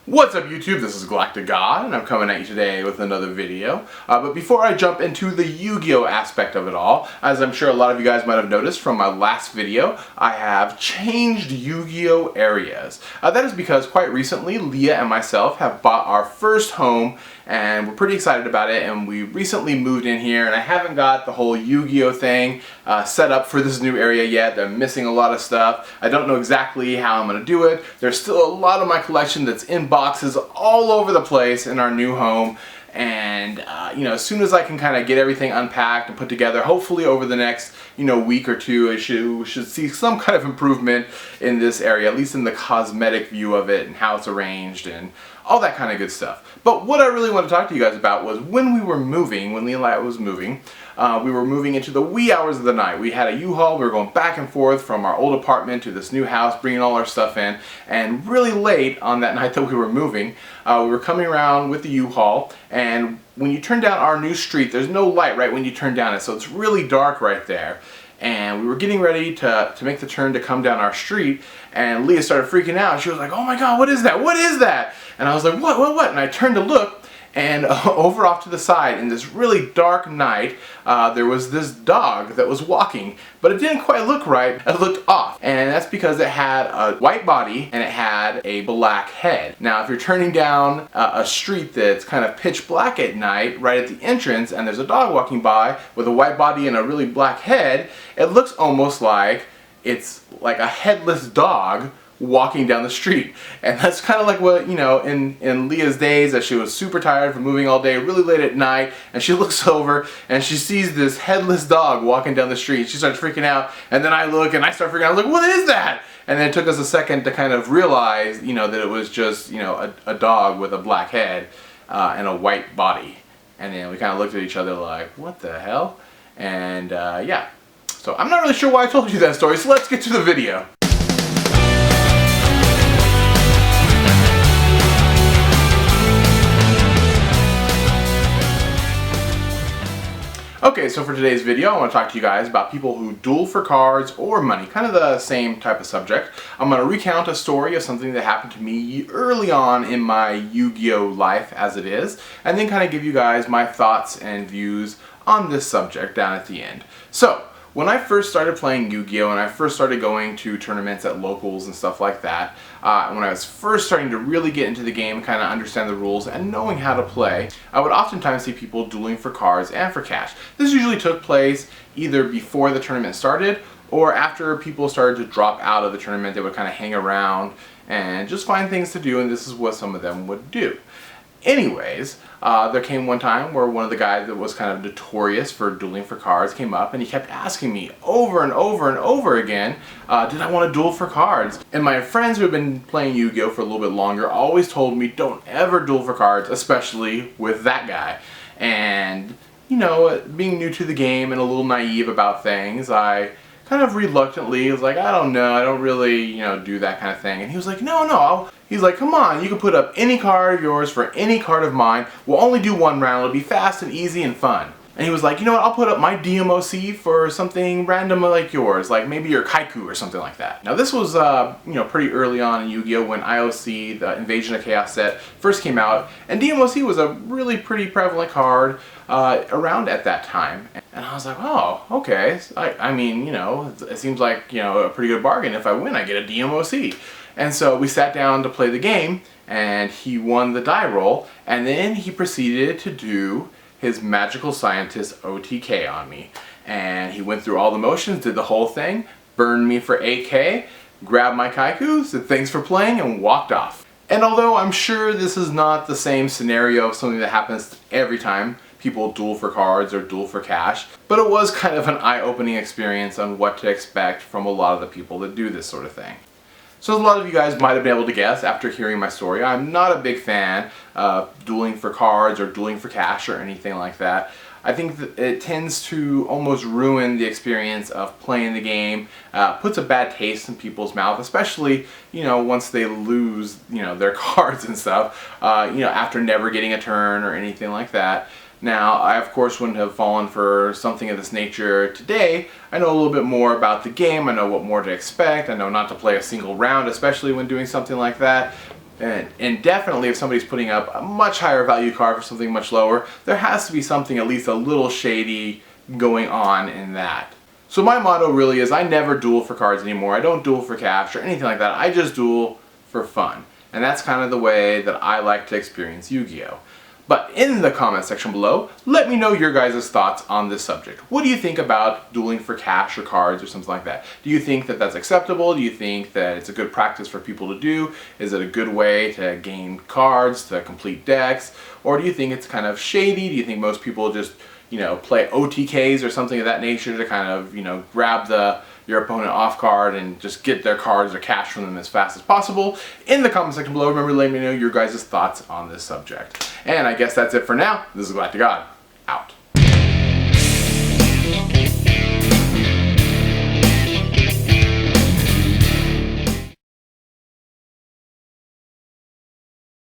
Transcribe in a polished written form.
What's up YouTube, this is GalacticGod and I'm coming at you today with another video. But before I jump into the Yu-Gi-Oh aspect of it all, as I'm sure a lot of you guys might have noticed from my last video, I have changed Yu-Gi-Oh areas. That is because quite recently Leah and myself have bought our first home and we're pretty excited about it, and we recently moved in here and I haven't got the whole Yu-Gi-Oh thing set up for this new area yet. I'm missing a lot of stuff. I don't know exactly how I'm going to do it. There's still a lot of my collection that's in boxes all over the place in our new home, and as soon as I can kind of get everything unpacked and put together, hopefully over the next week or two, we should see some kind of improvement in this area, at least in the cosmetic view of it and how it's arranged and all that kind of good stuff. But what I really want to talk to you guys about was when we were moving, when Leah was moving, we were moving into the wee hours of the night. We had a U-Haul, we were going back and forth from our old apartment to this new house, bringing all our stuff in, and really late on that night that we were moving, we were coming around with the U-Haul, and when you turn down our new street, there's no light right when you turn down it, so it's really dark right there. And we were getting ready to make the turn to come down our street, and Leah started freaking out. She was like, "Oh my God, what is that? What is that?" And I was like, what? And I turned to look, and over off to the side in this really dark night, there was this dog that was walking, but it didn't quite look right. It looked off, and that's because it had a white body and it had a black head. Now, if you're turning down a street that's kind of pitch black at night, right at the entrance, and there's a dog walking by with a white body and a really black head, it looks almost like it's like a headless dog walking down the street. And that's kind of like what, in Leah's days, that she was super tired from moving all day, really late at night, and she looks over and she sees this headless dog walking down the street. She starts freaking out, and then I look and I start freaking out. I was like, what is that? And then it took us a second to kind of realize, that it was just, a dog with a black head and a white body. And then we kind of looked at each other like, what the hell? And yeah. So I'm not really sure why I told you that story, so let's get to the video. Okay, so for today's video, I want to talk to you guys about people who duel for cards or money, kind of the same type of subject. I'm going to recount a story of something that happened to me early on in my Yu-Gi-Oh life as it is, and then kind of give you guys my thoughts and views on this subject down at the end. So, when I first started playing Yu-Gi-Oh! And I first started going to tournaments at locals and stuff like that, when I was first starting to really get into the game, kind of understand the rules and knowing how to play, I would oftentimes see people dueling for cards and for cash. This usually took place either before the tournament started or after people started to drop out of the tournament. They would kind of hang around and just find things to do, and this is what some of them would do. Anyways, there came one time where one of the guys that was kind of notorious for dueling for cards came up and he kept asking me over and over and over again, did I want to duel for cards? And my friends who have been playing Yu-Gi-Oh for a little bit longer always told me, don't ever duel for cards, especially with that guy. And, being new to the game and a little naive about things, I kind of reluctantly was like, I don't know, I don't really, do that kind of thing. And he was like, no. He's like, come on, you can put up any card of yours for any card of mine. We'll only do one round. It'll be fast and easy and fun. And he was like, you know what, I'll put up my DMOC for something random like yours, like maybe your Kaiku or something like that. Now this was, pretty early on in Yu-Gi-Oh! When IOC, the Invasion of Chaos set, first came out, and DMOC was a really pretty prevalent card around at that time. And I was like, oh, okay. I mean, it seems like, a pretty good bargain. If I win, I get a DMOC. And so we sat down to play the game, and he won the die roll, and then he proceeded to do his Magical Scientist OTK on me. And he went through all the motions, did the whole thing, burned me for 8K, grabbed my Kaiku, said thanks for playing, and walked off. And although I'm sure this is not the same scenario of something that happens every time people duel for cards or duel for cash, but it was kind of an eye-opening experience on what to expect from a lot of the people that do this sort of thing. So as a lot of you guys might have been able to guess after hearing my story, I'm not a big fan of dueling for cards or dueling for cash or anything like that. I think that it tends to almost ruin the experience of playing the game, puts a bad taste in people's mouth, especially, once they lose, their cards and stuff, after never getting a turn or anything like that. Now, I of course wouldn't have fallen for something of this nature today. I know a little bit more about the game, I know what more to expect, I know not to play a single round, especially when doing something like that. And definitely if somebody's putting up a much higher value card for something much lower, there has to be something at least a little shady going on in that. So my motto really is I never duel for cards anymore. I don't duel for cash or anything like that. I just duel for fun. And that's kind of the way that I like to experience Yu-Gi-Oh! But in the comment section below, let me know your guys' thoughts on this subject. What do you think about dueling for cash or cards or something like that? Do you think that that's acceptable? Do you think that it's a good practice for people to do? Is it a good way to gain cards, to complete decks? Or do you think it's kind of shady? Do you think most people just, play OTKs or something of that nature to kind of, grab your opponent off guard and just get their cards or cash from them as fast as possible? In the comment section below, remember to let me know your guys' thoughts on this subject. And I guess that's it for now. This is GalacticGod, out.